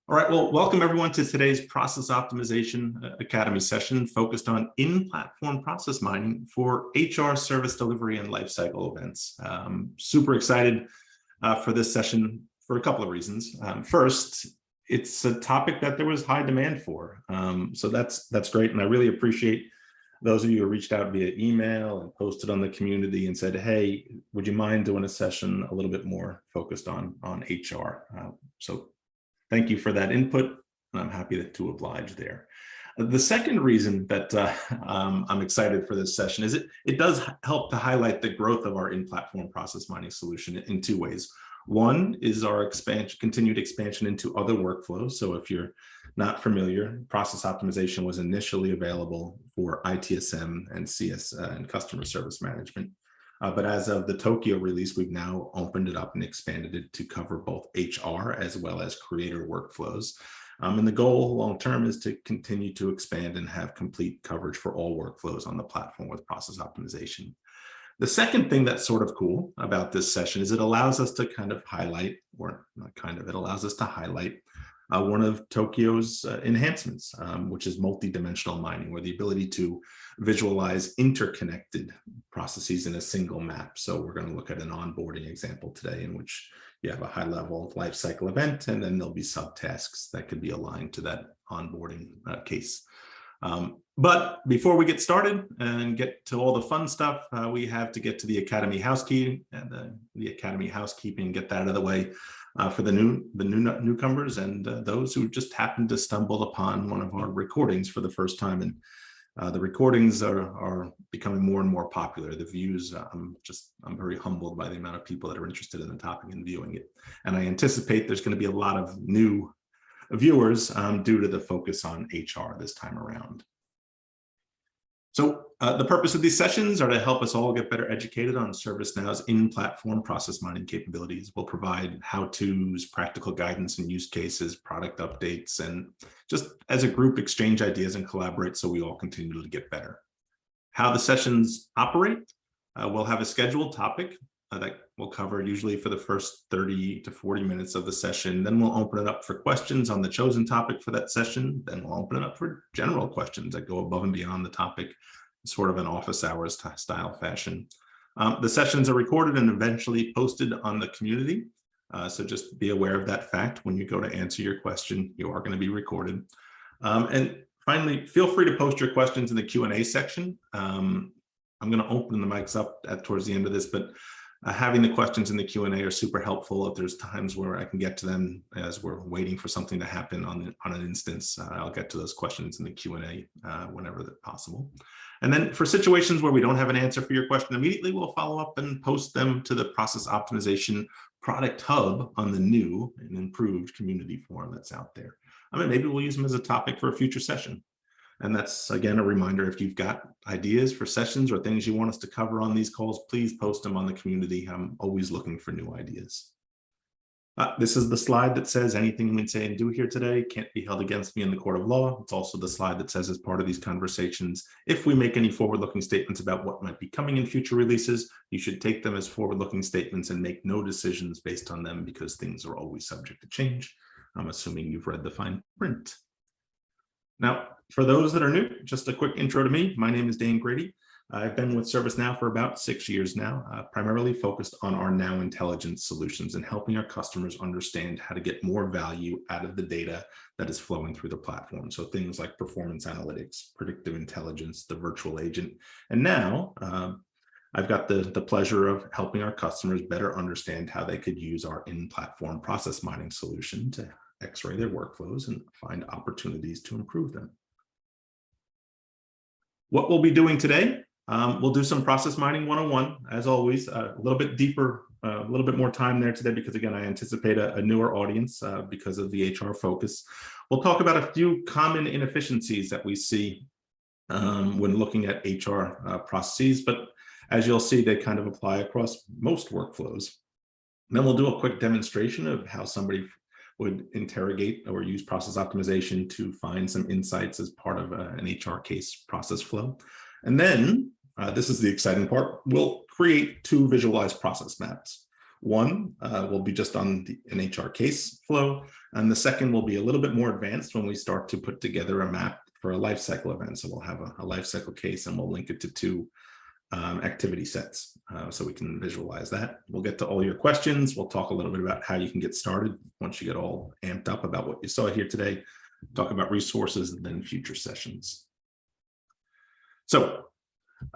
All right, well, welcome everyone to today's Process Optimization Academy session focused on in-platform process mining for HR service delivery and lifecycle events. Super excited for this session for a couple of reasons. First, it's a topic that there was high demand for. So that's great, and I really appreciate those of you who reached out via email and posted on the community and said, hey, would you mind doing a session a little bit more focused on HR? So thank you for that input, and I'm happy to oblige there. The second reason that I'm excited for this session is it does help to highlight the growth of our in-platform process mining solution in two ways. One is our continued expansion into other workflows. So if you're not familiar, process optimization was initially available for ITSM and CS and customer service management. But as of the Tokyo release, we've now opened it up and expanded it to cover both HR as well as creator workflows. And the goal long-term is to continue to expand and have complete coverage for all workflows on the platform with process optimization. The second thing that's sort of cool about this session is it allows us to kind of highlight, or not kind of, it allows us to highlight one of Tokyo's enhancements, which is multi-dimensional mining, or the ability to visualize interconnected processes in a single map. So we're going to look at an onboarding example today in which you have a high-level lifecycle event, and then there'll be subtasks that could be aligned to that onboarding case. But before we get started and get to all the fun stuff, we have to get to the Academy housekeeping and the Academy housekeeping, get that out of the way for the newcomers and those who just happened to stumble upon one of our recordings for the first time. And the recordings are becoming more and more popular. The views, I'm very humbled by the amount of people that are interested in the topic and viewing it. And I anticipate there's going to be a lot of new viewers due to the focus on HR this time around. So the purpose of these sessions are to help us all get better educated on ServiceNow's in-platform process mining capabilities. We'll provide how-tos, practical guidance and use cases, product updates, and just as a group exchange ideas and collaborate so we all continue to get better. How the sessions operate, we'll have a scheduled topic that we'll cover usually for the first 30 to 40 minutes of the session. Then we'll open it up for questions on the chosen topic for that session. Then we'll open it up for general questions that go above and beyond the topic, sort of an office hours style fashion. The sessions are recorded and eventually posted on the community. So just be aware of that fact. When you go to answer your question, you are going to be recorded. And finally, feel free to post your questions in the Q&A section. I'm going to open the mics up towards the end of this, but having the questions in the Q&A are super helpful. If there's times where I can get to them as we're waiting for something to happen on an instance, I'll get to those questions in the Q&A whenever possible. And then for situations where we don't have an answer for your question immediately, we'll follow up and post them to the Process Optimization Product Hub on the new and improved community forum that's out there. I mean, maybe we'll use them as a topic for a future session. And that's, again, a reminder, if you've got ideas for sessions or things you want us to cover on these calls, please post them on the community. I'm always looking for new ideas. This is the slide that says anything we say and do here today can't be held against me in the court of law. It's also the slide that says, as part of these conversations, if we make any forward-looking statements about what might be coming in future releases, you should take them as forward-looking statements and make no decisions based on them, because things are always subject to change. I'm assuming you've read the fine print. Now, for those that are new, just a quick intro to me. My name is Dan Grady. I've been with ServiceNow for about 6 years now, primarily focused on our Now Intelligence solutions and helping our customers understand how to get more value out of the data that is flowing through the platform. So things like performance analytics, predictive intelligence, the virtual agent. And now I've got the pleasure of helping our customers better understand how they could use our in-platform process mining solution to X-ray their workflows and find opportunities to improve them. What we'll be doing today, we'll do some process mining 101, as always, a little bit deeper, a little bit more time there today, because again, I anticipate a newer audience because of the HR focus. We'll talk about a few common inefficiencies that we see when looking at HR processes, but as you'll see, they kind of apply across most workflows. Then we'll do a quick demonstration of how somebody would interrogate or use process optimization to find some insights as part of an HR case process flow. And then, this is the exciting part, we'll create 2 visualized process maps. One will be just on an HR case flow, and the second will be a little bit more advanced when we start to put together a map for a lifecycle event. So we'll have a lifecycle case, and we'll link it to two activity sets so we can visualize that. We'll get to all your questions. We'll talk a little bit about how you can get started once you get all amped up about what you saw here today, talk about resources, and then future sessions. So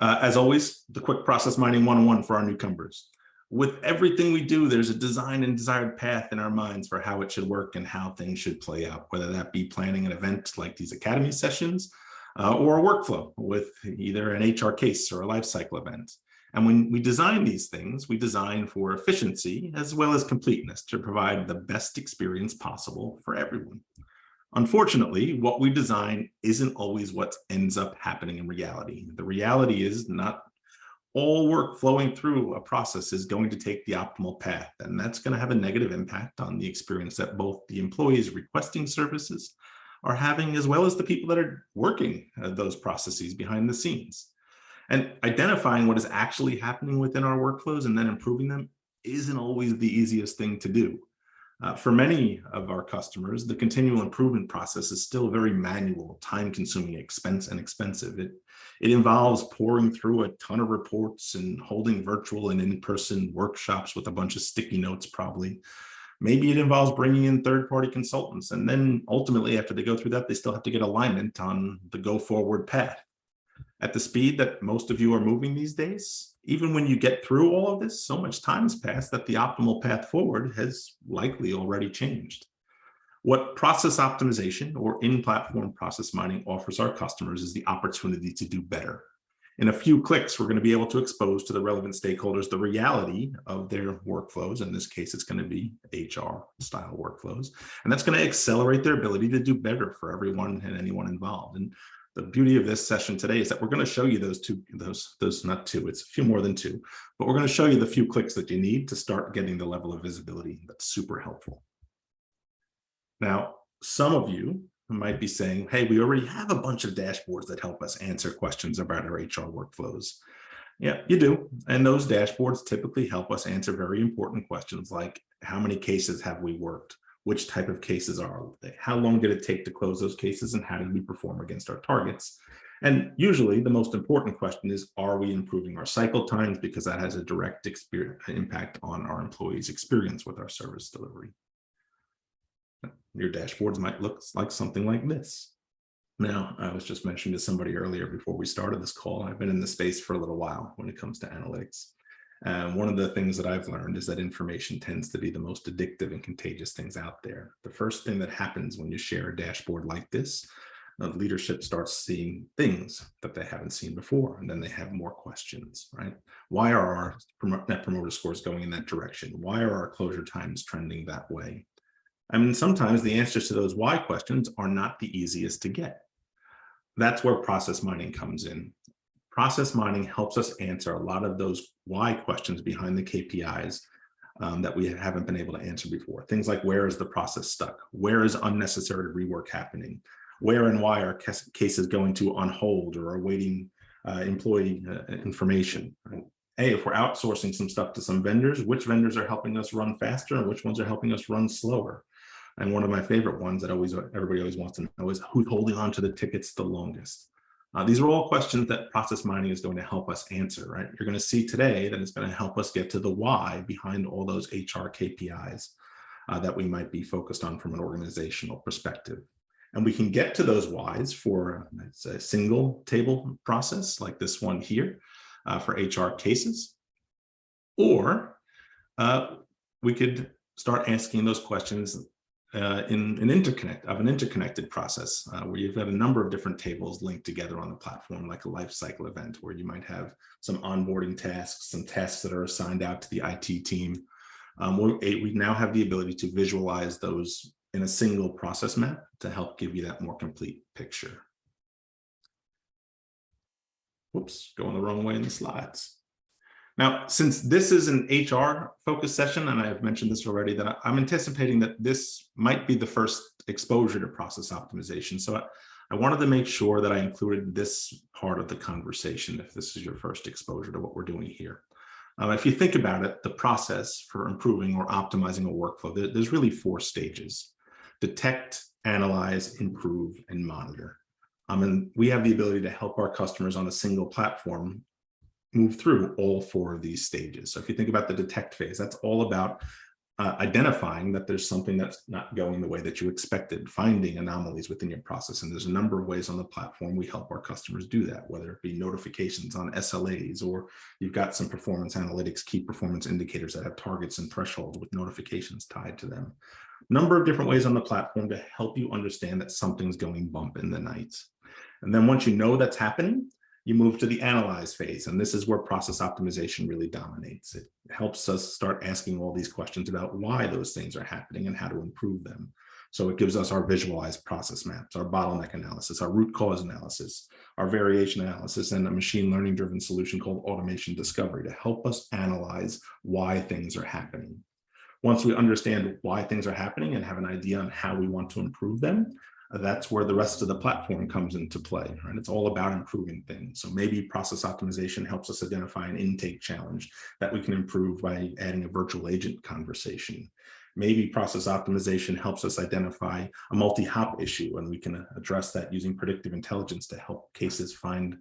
as always, the quick process mining 101 for our newcomers. With everything we do, there's a design and desired path in our minds for how it should work and how things should play out, whether that be planning an event like these academy sessions or a workflow with either an HR case or a lifecycle event. And when we design these things, we design for efficiency as well as completeness to provide the best experience possible for everyone. Unfortunately, what we design isn't always what ends up happening in reality. The reality is not all work flowing through a process is going to take the optimal path, and that's going to have a negative impact on the experience that both the employees requesting services are having, as well as the people that are working those processes behind the scenes. And identifying what is actually happening within our workflows and then improving them isn't always the easiest thing to do. For many of our customers, the continual improvement process is still very manual, time-consuming, expensive. It involves pouring through a ton of reports and holding virtual and in-person workshops with a bunch of sticky notes, probably. Maybe it involves bringing in third-party consultants, and then ultimately, after they go through that, they still have to get alignment on the go-forward path. At the speed that most of you are moving these days, even when you get through all of this, so much time has passed that the optimal path forward has likely already changed. What process optimization or in-platform process mining offers our customers is the opportunity to do better. In a few clicks, we're going to be able to expose to the relevant stakeholders the reality of their workflows. In this case, it's going to be HR-style workflows, and that's going to accelerate their ability to do better for everyone and anyone involved. And the beauty of this session today is that we're going to show you those not two, it's a few more than two, but we're going to show you the few clicks that you need to start getting the level of visibility that's super helpful. Now, some of you might be saying, hey, we already have a bunch of dashboards that help us answer questions about our HR workflows. Yeah, you do. And those dashboards typically help us answer very important questions like, how many cases have we worked? Which type of cases are they? How long did it take to close those cases, and how did we perform against our targets? And usually the most important question is, are we improving our cycle times? Because that has a direct impact on our employees' experience with our service delivery. Your dashboards might look like something like this. Now, I was just mentioning to somebody earlier before we started this call, I've been in the space for a little while when it comes to analytics. One of the things that I've learned is that information tends to be the most addictive and contagious things out there. The first thing that happens when you share a dashboard like this, leadership starts seeing things that they haven't seen before, and then they have more questions, right? Why are our net promoter scores going in that direction? Why are our closure times trending that way? I mean, sometimes the answers to those why questions are not the easiest to get. That's where process mining comes in. Process mining helps us answer a lot of those why questions behind the KPIs that we haven't been able to answer before. Things like, where is the process stuck? Where is unnecessary rework happening? Where and why are cases going to on hold or awaiting employee information? Right? Hey, if we're outsourcing some stuff to some vendors, which vendors are helping us run faster and which ones are helping us run slower? And one of my favorite ones that everybody always wants to know is, who's holding on to the tickets the longest? These are all questions that process mining is going to help us answer, right? You're going to see today that it's going to help us get to the why behind all those HR KPIs that we might be focused on from an organizational perspective. And we can get to those whys for a single table process like this one here for HR cases. Or we could start asking those questions in an interconnected process where you've got a number of different tables linked together on the platform, like a lifecycle event, where you might have some onboarding tasks, some tasks that are assigned out to the IT team. We now have the ability to visualize those in a single process map to help give you that more complete picture. Whoops, going the wrong way in the slides. Now, since this is an HR focused session, and I've mentioned this already, that I'm anticipating that this might be the first exposure to process optimization. So I wanted to make sure that I included this part of the conversation if this is your first exposure to what we're doing here. If you think about it, the process for improving or optimizing a workflow, there's really 4 stages: detect, analyze, improve, and monitor. And we have the ability to help our customers on a single platform move through all 4 of these stages. So if you think about the detect phase, that's all about identifying that there's something that's not going the way that you expected, finding anomalies within your process. And there's a number of ways on the platform we help our customers do that, whether it be notifications on SLAs, or you've got some performance analytics, key performance indicators that have targets and thresholds with notifications tied to them. Number of different ways on the platform to help you understand that something's going bump in the night. And then once you know that's happening, you move to the analyze phase. And this is where process optimization really dominates. It helps us start asking all these questions about why those things are happening and how to improve them. So it gives us our visualized process maps, our bottleneck analysis, our root cause analysis, our variation analysis, and a machine learning driven solution called automation discovery to help us analyze why things are happening. Once we understand why things are happening and have an idea on how we want to improve them, that's where the rest of the platform comes into play, right? It's all about improving things. So maybe process optimization helps us identify an intake challenge that we can improve by adding a virtual agent conversation. Maybe process optimization helps us identify a multi-hop issue, and we can address that using predictive intelligence to help cases find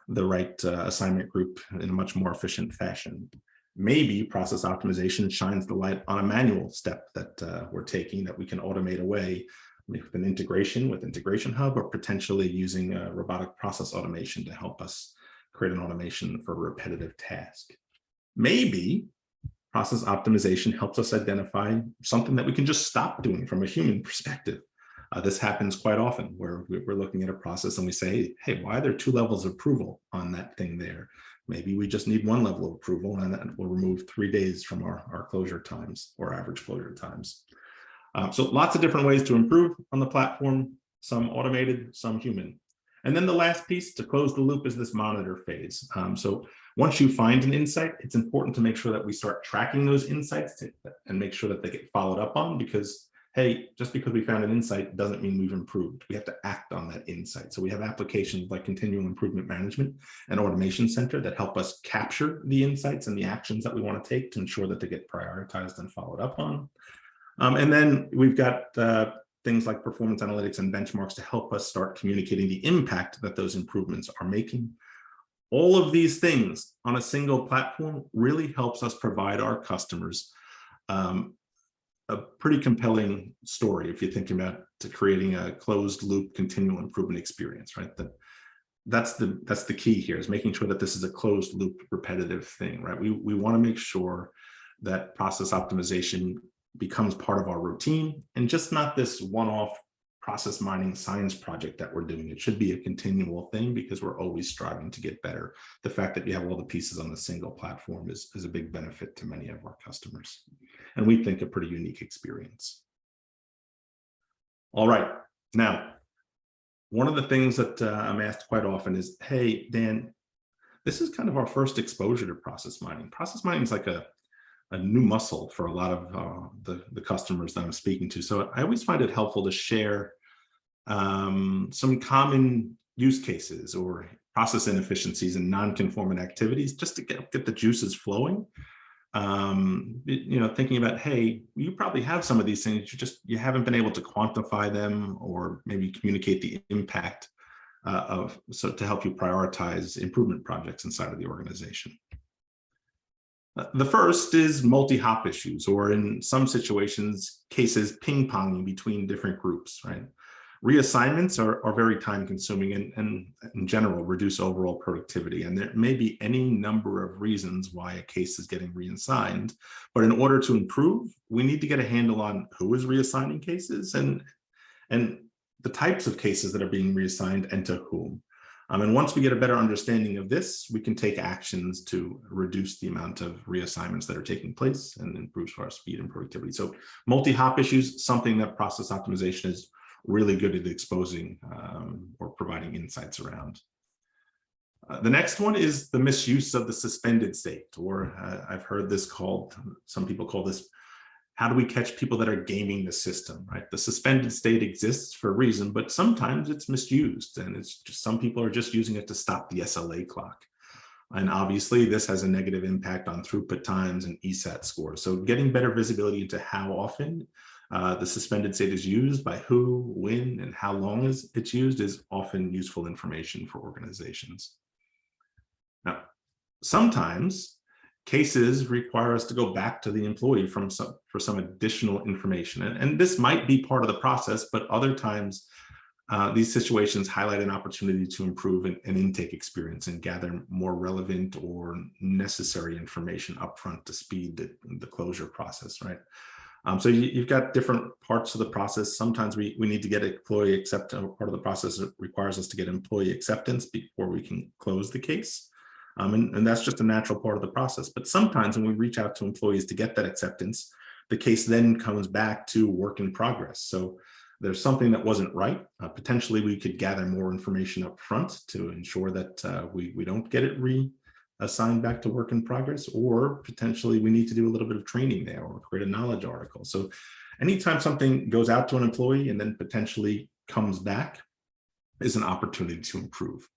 the right assignment group in a much more efficient fashion. Maybe process optimization shines the light on a manual step that we're taking that we can automate away with an integration with Integration Hub, or potentially using robotic process automation to help us create an automation for a repetitive task. Maybe process optimization helps us identify something that we can just stop doing from a human perspective. This happens quite often where we're looking at a process and we say, hey, why are there 2 levels of approval on that thing there? Maybe we just need 1 level of approval, and that will remove 3 days from our closure times, or average closure times. So lots of different ways to improve on the platform, some automated, some human. And then the last piece to close the loop is this monitor phase. So once you find an insight, it's important to make sure that we start tracking those insights and make sure that they get followed up on, because, hey, just because we found an insight doesn't mean we've improved. We have to act on that insight. So we have applications like Continual Improvement Management and Automation Center that help us capture the insights and the actions that we want to take to ensure that they get prioritized and followed up on. And then we've got things like performance analytics and benchmarks to help us start communicating the impact that those improvements are making. All of these things on a single platform really helps us provide our customers a pretty compelling story if you think about creating a closed loop continual improvement experience, right? That's the key here, is making sure that this is a closed loop repetitive thing, right? We want to make sure that process optimization becomes part of our routine and just not this one-off process mining science project that we're doing. It should be a continual thing because we're always striving to get better. The fact that you have all the pieces on a single platform is a big benefit to many of our customers, and we think a pretty unique experience. All right, now, one of the things that I'm asked quite often is, hey, Dan, this is kind of our first exposure to process mining. Process mining is like a new muscle for a lot of the customers that I'm speaking to. So I always find it helpful to share some common use cases or process inefficiencies and non-conformant activities, just to get the juices flowing. Thinking about, hey, you probably have some of these things, you haven't been able to quantify them or maybe communicate the impact so to help you prioritize improvement projects inside of the organization. The first is multi-hop issues, or in some cases, ping-ponging between different groups, right? Reassignments are very time consuming and in general reduce overall productivity. And there may be any number of reasons why a case is getting reassigned, but in order to improve, we need to get a handle on who is reassigning cases and the types of cases that are being reassigned and to whom. And once we get a better understanding of this, we can take actions to reduce the amount of reassignments that are taking place and improves our speed and productivity. So multi-hop issues, something that process optimization is really good at exposing or providing insights around. The next one is the misuse of the suspended state, or I've heard this called, some people call this, how do we catch people that are gaming the system, right? The suspended state exists for a reason, but sometimes it's misused, and it's just some people are just using it to stop the SLA clock. And obviously, this has a negative impact on throughput times and ESAT scores. So getting better visibility into how often the suspended state is used, by who, when, and how long it's used is often useful information for organizations. Now, sometimes cases require us to go back to the employee for some additional information. And this might be part of the process, but other times these situations highlight an opportunity to improve an intake experience and gather more relevant or necessary information upfront to speed the closure process, right? So you've got different parts of the process. Sometimes we need to get employee acceptance. Part of the process requires us to get employee acceptance before we can close the case. And that's just a natural part of the process. But sometimes when we reach out to employees to get that acceptance, the case then comes back to work in progress. So there's something that wasn't right. Potentially, we could gather more information up front to ensure that we don't get it reassigned back to work in progress, or potentially we need to do a little bit of training there or create a knowledge article. So anytime something goes out to an employee and then potentially comes back is an opportunity to improve.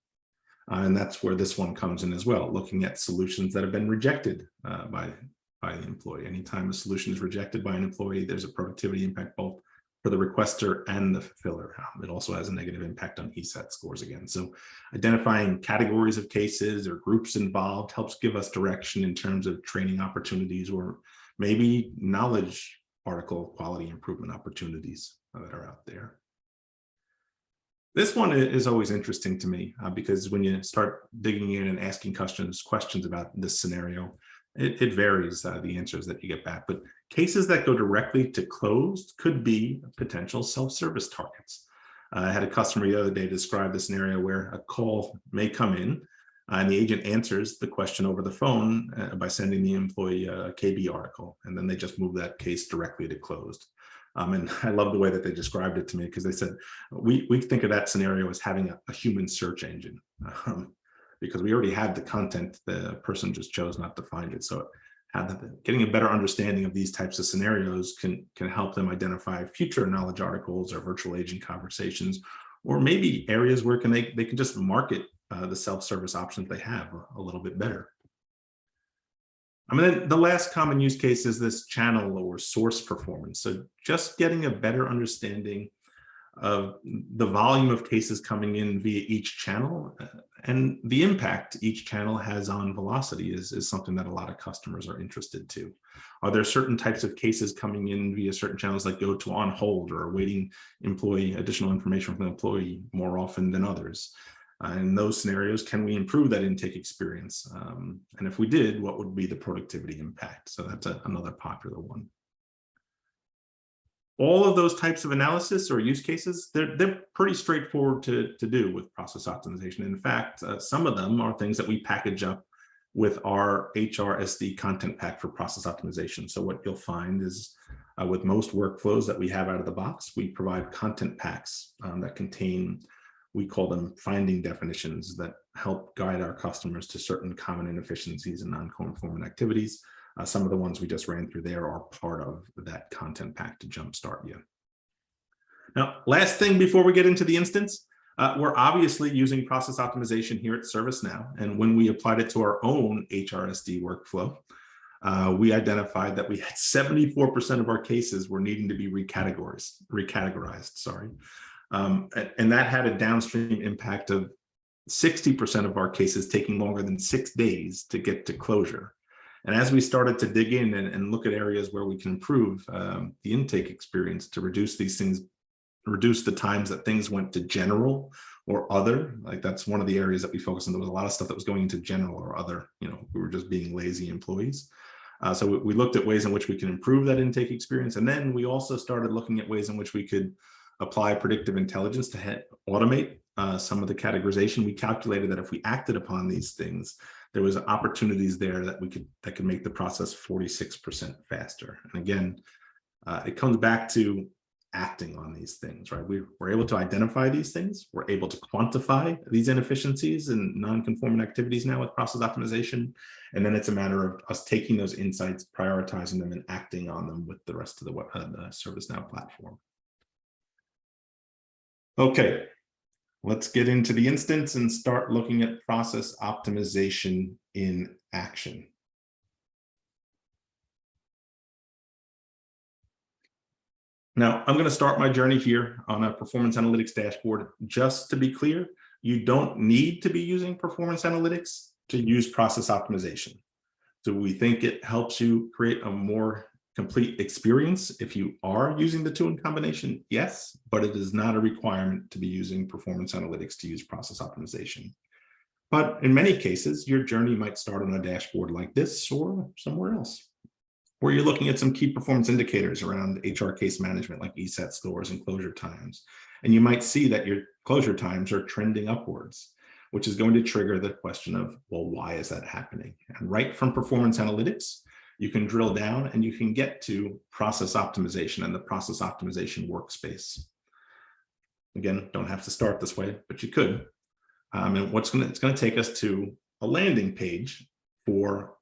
And that's where this one comes in as well, looking at solutions that have been rejected by the employee. Anytime a solution is rejected by an employee, there's a productivity impact both for the requester and the fulfiller. It also has a negative impact on ESAT scores again. So identifying categories of cases or groups involved helps give us direction in terms of training opportunities or maybe knowledge article quality improvement opportunities that are out there. This one is always interesting to me because when you start digging in and asking questions about this scenario, it varies the answers that you get back. But cases that go directly to closed could be potential self-service targets. I had a customer the other day describe the scenario where a call may come in and the agent answers the question over the phone by sending the employee a KB article, and then they just move that case directly to closed. And I love the way that they described it to me because they said, we think of that scenario as having a human search engine because we already had the content, the person just chose not to find it. So getting a better understanding of these types of scenarios can help them identify future knowledge articles or virtual agent conversations, or maybe areas where they can just market the self-service options they have a little bit better. I mean, the last common use case is this channel or source performance. So just getting a better understanding of the volume of cases coming in via each channel and the impact each channel has on velocity is something that a lot of customers are interested to. Are there certain types of cases coming in via certain channels that go to on hold or awaiting additional information from the employee more often than others? In those scenarios, can we improve that intake experience? And if we did, what would be the productivity impact? So that's another popular one. All of those types of analysis or use cases, they're pretty straightforward to do with process optimization. In fact, some of them are things that we package up with our HRSD content pack for process optimization. So what you'll find is with most workflows that we have out of the box, we provide content packs that contain, we call them finding definitions that help guide our customers to certain common inefficiencies and non-conforming activities. Some of the ones we just ran through there are part of that content pack to jumpstart you. Now, last thing before we get into the instance, we're obviously using process optimization here at ServiceNow. And when we applied it to our own HRSD workflow, we identified that we had 74% of our cases were needing to be recategorized, sorry. And that had a downstream impact of 60% of our cases taking longer than 6 days to get to closure. And as we started to dig in and look at areas where we can improve the intake experience to reduce these things, reduce the times that things went to general or other, like that's one of the areas that we focused on. There was a lot of stuff that was going into general or other, we were just being lazy employees. So we looked at ways in which we can improve that intake experience. And then we also started looking at ways in which we could apply predictive intelligence to automate some of the categorization. We calculated that if we acted upon these things, there was opportunities there that could make the process 46% faster. And again, it comes back to acting on these things, right? We're able to identify these things. We're able to quantify these inefficiencies and non-conforming activities now with process optimization. And then it's a matter of us taking those insights, prioritizing them, and acting on them with the rest of the ServiceNow platform. Okay, Let's get into the instance and start looking at process optimization in action. Now, I'm going to start my journey here on a performance analytics dashboard. Just to be clear, you don't need to be using performance analytics to use process optimization. Do we think it helps you create a more complete experience if you are using the two in combination? Yes, but it is not a requirement to be using performance analytics to use process optimization. But in many cases, your journey might start on a dashboard like this or somewhere else, where you're looking at some key performance indicators around HR case management, like ESET scores and closure times. And you might see that your closure times are trending upwards, which is going to trigger the question of, well, why is that happening? And right from performance analytics, you can drill down and you can get to process optimization and the process optimization workspace. Again, don't have to start this way, but you could. And it's going to take us to a landing page for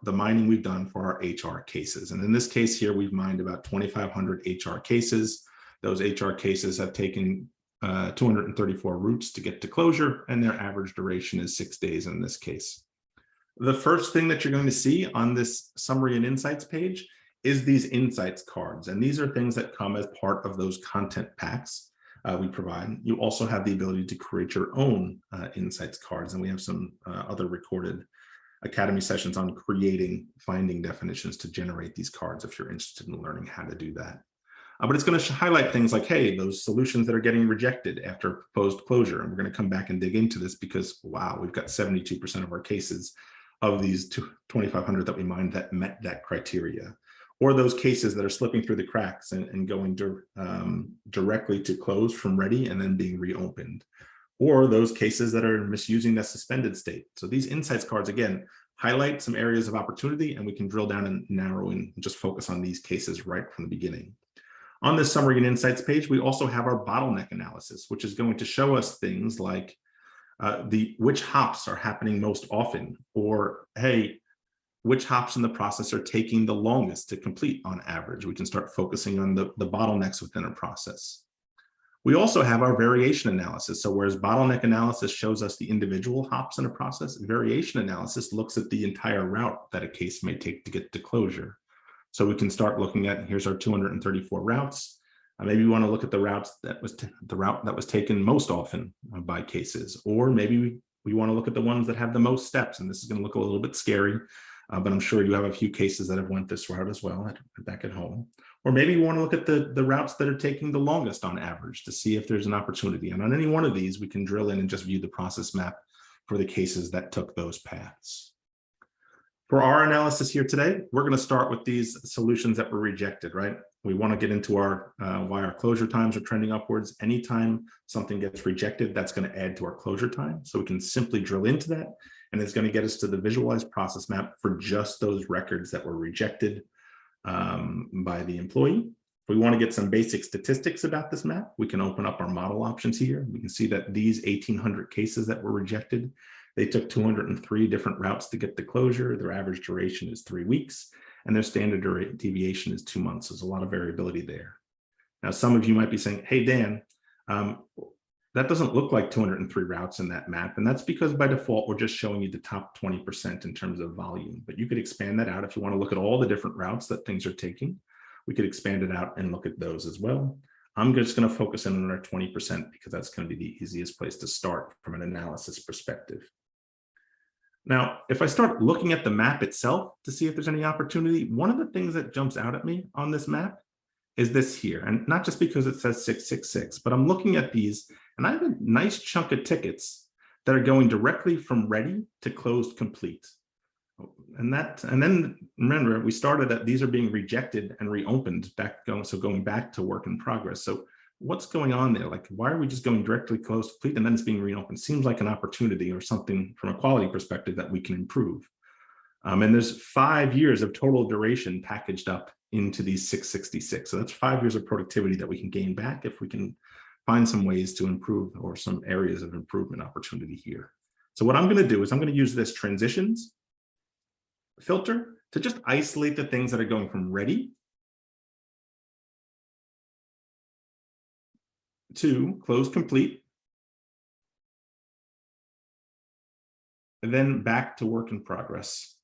the mining we've done for our HR cases. And in this case here, we've mined about 2,500 HR cases. Those HR cases have taken 234 routes to get to closure, and their average duration is 6 days in this case. The first thing that you're going to see on this summary and insights page is these insights cards. And these are things that come as part of those content packs we provide. You also have the ability to create your own insights cards. And we have some other recorded Academy sessions on creating finding definitions to generate these cards if you're interested in learning how to do that. But it's going to highlight things like, hey, those solutions that are getting rejected after proposed closure. And we're going to come back and dig into this because, wow, we've got 72% of our cases of these 2,500 that we mined that met that criteria. Or those cases that are slipping through the cracks and going directly to close from ready and then being reopened. Or those cases that are misusing the suspended state. So these insights cards, again, highlight some areas of opportunity, and we can drill down and narrow in and just focus on these cases right from the beginning. On this summary and insights page, we also have our bottleneck analysis, which is going to show us things like which hops are happening most often, or hey, which hops in the process are taking the longest to complete on average. We can start focusing on the bottlenecks within a process. We also have our variation analysis. So whereas bottleneck analysis shows us the individual hops in a process, variation analysis looks at the entire route that a case may take to get to closure. So we can start looking at, here's our 234 routes. Maybe we want to look at the route that was taken most often by cases, or maybe we want to look at the ones that have the most steps. And this is going to look a little bit scary, but I'm sure you have a few cases that have went this route as well back at home. Or maybe you want to look at the routes that are taking the longest on average to see if there's an opportunity. And on any one of these, we can drill in and just view the process map for the cases that took those paths. For our analysis here today, we're going to start with these solutions that were rejected, right? We want to get into why our closure times are trending upwards. Anytime something gets rejected, that's going to add to our closure time. So we can simply drill into that, and it's going to get us to the visualized process map for just those records that were rejected by the employee. If we want to get some basic statistics about this map, we can open up our model options here. We can see that these 1,800 cases that were rejected, they took 203 different routes to get to closure. Their average duration is 3 weeks, and their standard deviation is 2 months. There's a lot of variability there. Now, some of you might be saying, hey, Dan, that doesn't look like 203 routes in that map. And that's because by default, we're just showing you the top 20% in terms of volume. But you could expand that out if you want to look at all the different routes that things are taking. We could expand it out and look at those as well. I'm just going to focus in on our 20% because that's going to be the easiest place to start from an analysis perspective. Now, if I start looking at the map itself to see if there's any opportunity, one of the things that jumps out at me on this map is this here. And not just because it says 666, but I'm looking at these and I have a nice chunk of tickets that are going directly from ready to closed complete. And then remember, we started that these are being rejected and reopened going back to work in progress. So what's going on there? Like, why are we just going directly closed complete and then it's being reopened? Seems like an opportunity or something from a quality perspective that we can improve. And there's 5 years of total duration packaged up into these 666. So that's 5 years of productivity that we can gain back if we can find some ways to improve or some areas of improvement opportunity here. So what I'm going to do is I'm going to use this transitions filter to just isolate the things that are going from ready to close complete and then back to work in progress.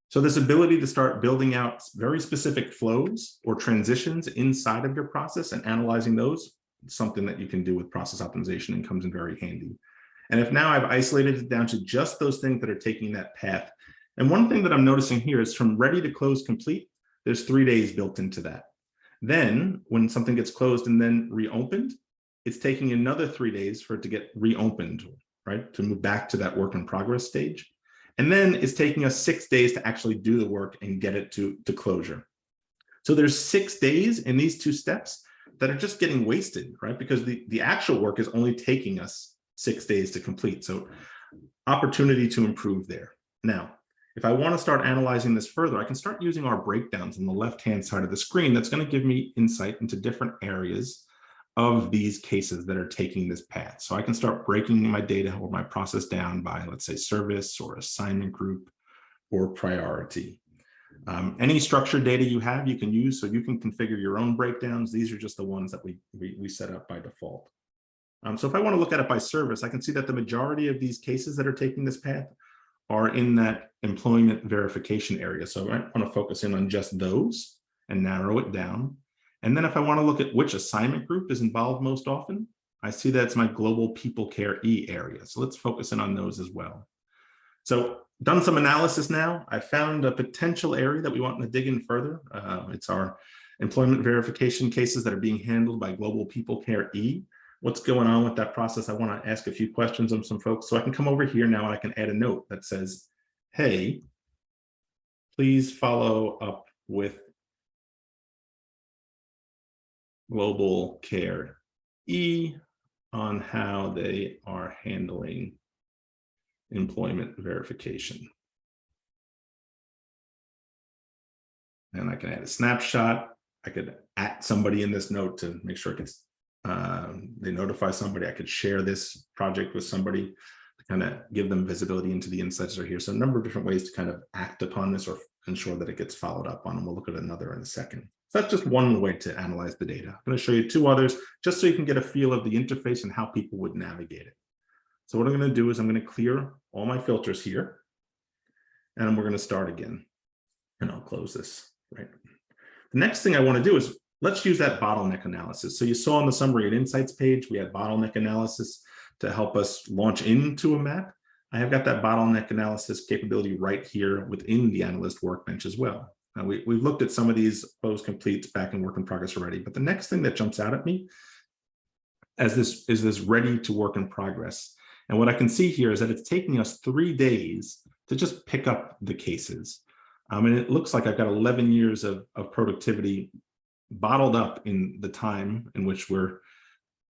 So this ability to start building out very specific flows or transitions inside of your process and analyzing those, something that you can do with process optimization and comes in very handy. And if now I've isolated it down to just those things that are taking that path. And one thing that I'm noticing here is from ready to close complete, there's 3 days built into that. Then when something gets closed and then reopened, it's taking another 3 days for it to get reopened, right? To move back to that work in progress stage. And then it's taking us 6 days to actually do the work and get it to closure. So there's 6 days in these 2 steps that are just getting wasted, right? Because the actual work is only taking us 6 days to complete. So opportunity to improve there. Now, if I want to start analyzing this further, I can start using our breakdowns on the left-hand side of the screen. That's going to give me insight into different areas of these cases that are taking this path. So I can start breaking my data or my process down by, let's say, service or assignment group or priority. Any structured data you have, you can use, so you can configure your own breakdowns. These are just the ones that we set up by default. So if I want to look at it by service, I can see that the majority of these cases that are taking this path are in that employment verification area. So I want to focus in on just those and narrow it down. And then if I want to look at which assignment group is involved most often, I see that's my global people care E area. So let's focus in on those as well. So done some analysis now. I found a potential area that we want to dig in further. It's our employment verification cases that are being handled by global people care E. What's going on with that process? I want to ask a few questions of some folks. So I can come over here now and I can add a note that says, hey, please follow up with global care E on how they are handling employment verification. And I can add a snapshot. I could add somebody in this note to make sure it gets, they notify somebody. I could share this project with somebody to kind of give them visibility into the insights that are here. So a number of different ways to kind of act upon this or ensure that it gets followed up on. And we'll look at another in a second. So that's just one way to analyze the data. I'm going to show you 2 others just so you can get a feel of the interface and how people would navigate it. So what I'm going to do is I'm going to clear all my filters here, and we're going to start again. And I'll close this, right? The next thing I want to do is let's use that bottleneck analysis. So you saw on the summary and insights page, we had bottleneck analysis to help us launch into a map. I have got that bottleneck analysis capability right here within the analyst workbench as well. Now we've looked at some of these close completes back in work in progress already, but the next thing that jumps out at me as this is this ready to work in progress. And what I can see here is that it's taking us 3 days to just pick up the cases. And it looks like I've got 11 years of productivity bottled up in the time in which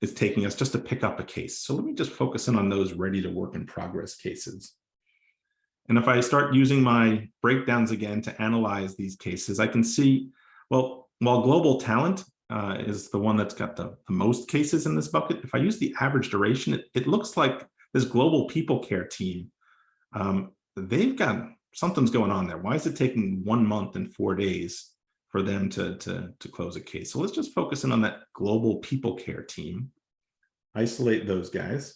it's taking us just to pick up a case. So let me just focus in on those ready to work in progress cases. And if I start using my breakdowns again to analyze these cases, I can see, well, while global talent is the one that's got the most cases in this bucket, if I use the average duration, it looks like this global people care team, they've got something's going on there. Why is it taking 1 month and 4 days for them to close a case? So let's just focus in on that global people care team, isolate those guys.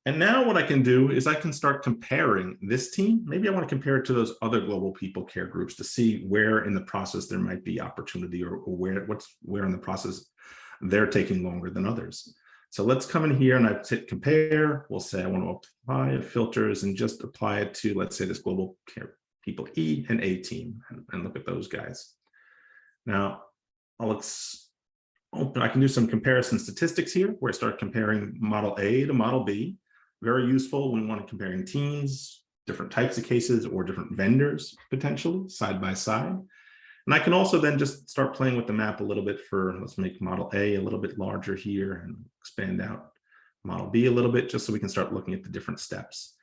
And now what I can do is I can start comparing this team. Maybe I want to compare it to those other global people care groups to see where in the process there might be opportunity or where in the process they're taking longer than others. So let's come in here and I hit compare. We'll say I want to apply filters and just apply it to, let's say, this global care people E and A team and look at those guys. Now I can do some comparison statistics here where I start comparing model A to model B. Very useful when we want to comparing teams, different types of cases or different vendors potentially side by side. And I can also then just start playing with the map a little bit let's make model A a little bit larger here and expand out model B a little bit just so we can start looking at the different steps.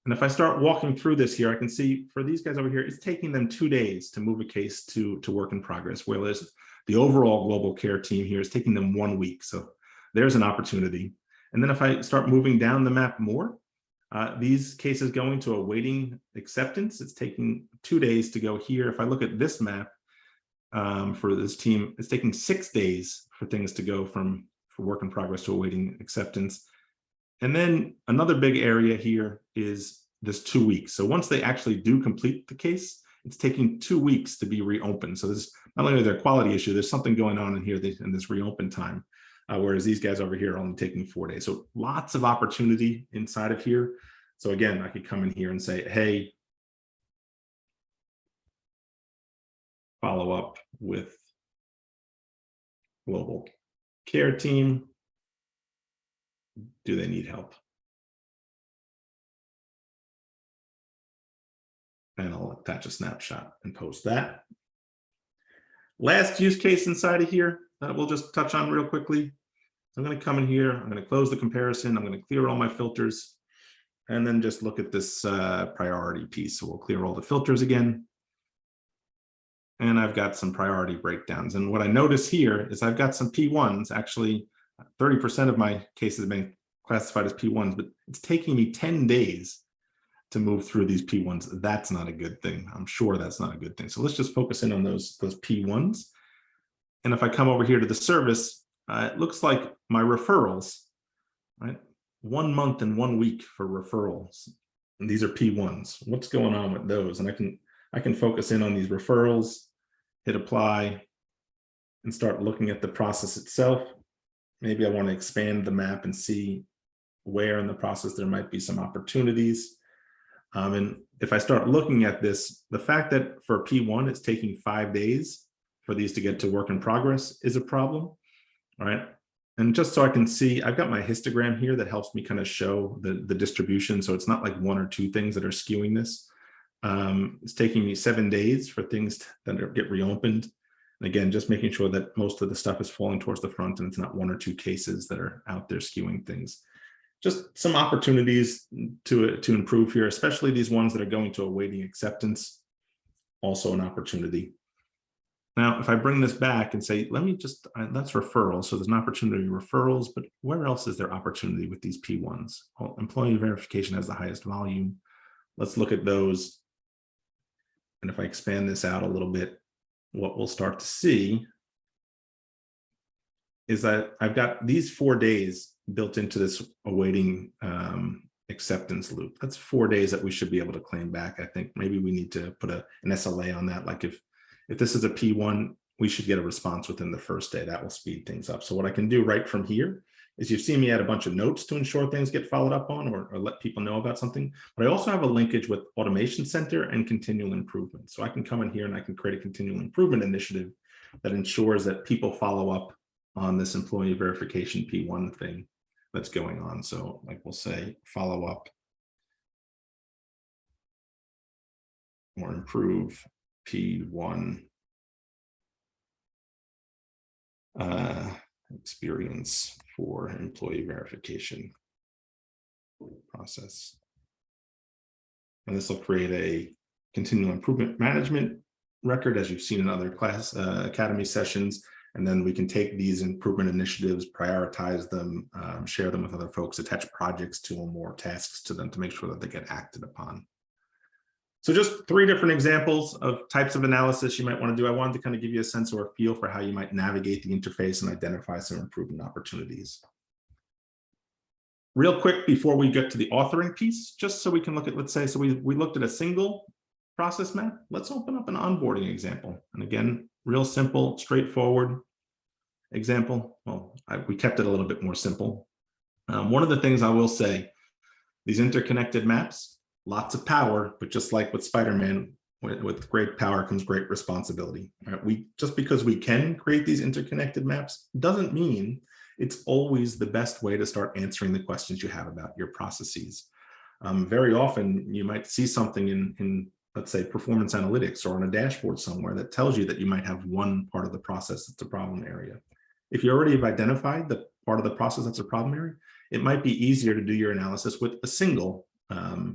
And if I start walking through this here, I can see for these guys over here, it's taking them 2 days to move a case to work in progress, whereas the overall global care team here is taking them 1 week. So there's an opportunity. And then if I start moving down the map more, these cases going to awaiting acceptance, it's taking 2 days to go here. If I look at this map for this team, it's taking 6 days for things to go from work in progress to awaiting acceptance. And then another big area here is this 2 weeks. So once they actually do complete the case, it's taking 2 weeks to be reopened. So this not only is there a quality issue, there's something going on in here in this reopen time, whereas these guys over here are only taking 4 days. So lots of opportunity inside of here. So again, I could come in here and say, hey, follow up with global care team. Do they need help? And I'll attach a snapshot and post that. Last use case inside of here that we'll just touch on real quickly. I'm going to come in here. I'm going to close the comparison. I'm going to clear all my filters and then just look at this priority piece. So we'll clear all the filters again. And I've got some priority breakdowns. And what I notice here is I've got some P1s. Actually, 30% of my cases have been classified as P1s, but it's taking me 10 days to move through these P1s. That's not a good thing. I'm sure that's not a good thing. So let's just focus in on those P1s. And if I come over here to the service, it looks like my referrals, right? 1 month and 1 week for referrals. And these are P1s. What's going on with those? And I can focus in on these referrals, hit apply, and start looking at the process itself. Maybe I want to expand the map and see where in the process there might be some opportunities. And if I start looking at this, the fact that for P1, it's taking 5 days for these to get to work in progress is a problem, right? And just so I can see, I've got my histogram here that helps me kind of show the distribution. So it's not like 1 or 2 things that are skewing this. It's taking me 7 days for things that get reopened. And again, just making sure that most of the stuff is falling towards the front and it's not 1 or 2 cases that are out there skewing things. Just some opportunities to improve here, especially these ones that are going to awaiting acceptance, also an opportunity. Now, if I bring this back and say, let me just, that's referrals. So there's an opportunity referrals, but where else is there opportunity with these P1s? Well, employee verification has the highest volume. Let's look at those. And if I expand this out a little bit, what we'll start to see is that I've got these 4 days built into this awaiting acceptance loop. That's 4 days that we should be able to claim back. I think maybe we need to put an SLA on that. Like if this is a P1, we should get a response within the first day. That will speed things up. So what I can do right from here is you've seen me add a bunch of notes to ensure things get followed up on or let people know about something. But I also have a linkage with Automation Center and continual improvement. So I can come in here and I can create a continual improvement initiative that ensures that people follow up on this employee verification P1 thing that's going on. So like we'll say follow up or improve P1 experience for employee verification process. And this will create a continual improvement management record, as you've seen in other class academy sessions. And then we can take these improvement initiatives, prioritize them, share them with other folks, attach projects to them or tasks to them to make sure that they get acted upon. So just 3 different examples of types of analysis you might want to do. I wanted to kind of give you a sense or a feel for how you might navigate the interface and identify some improvement opportunities. Real quick before we get to the authoring piece, just so we can look at, let's say, so we looked at a single process map. Let's open up an onboarding example. And again, real simple, straightforward example. Well, we kept it a little bit more simple. One of the things I will say, these interconnected maps, lots of power, but just like with Spider-Man, with great power comes great responsibility. Right? Just because we can create these interconnected maps doesn't mean it's always the best way to start answering the questions you have about your processes. Very often you might see something in let's say performance analytics or on a dashboard somewhere that tells you that you might have one part of the process that's a problem area. If you already have identified the part of the process that's a problem area, it might be easier to do your analysis with a single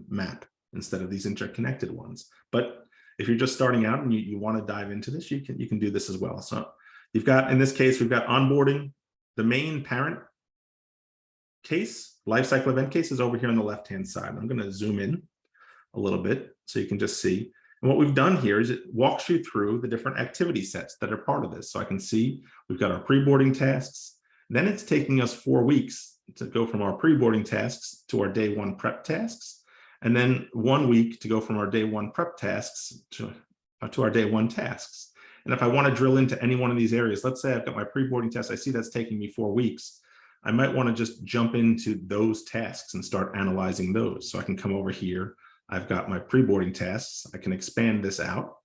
map instead of these interconnected ones. But if you're just starting out and you want to dive into this, you can do this as well. So you've got, in this case, we've got onboarding. The main parent case, lifecycle event case, is over here on the left-hand side. I'm going to zoom in a little bit so you can just see. And what we've done here is it walks you through the different activity sets that are part of this. So I can see we've got our pre-boarding tasks. Then it's taking us 4 weeks to go from our pre-boarding tasks to our day one prep tasks, and then 1 week to go from our day one prep tasks to our day one tasks. And if I want to drill into any one of these areas, let's say I've got my pre-boarding test, I see that's taking me 4 weeks. I might want to just jump into those tasks and start analyzing those. So I can come over here. I've got my pre-boarding tasks. I can expand this out.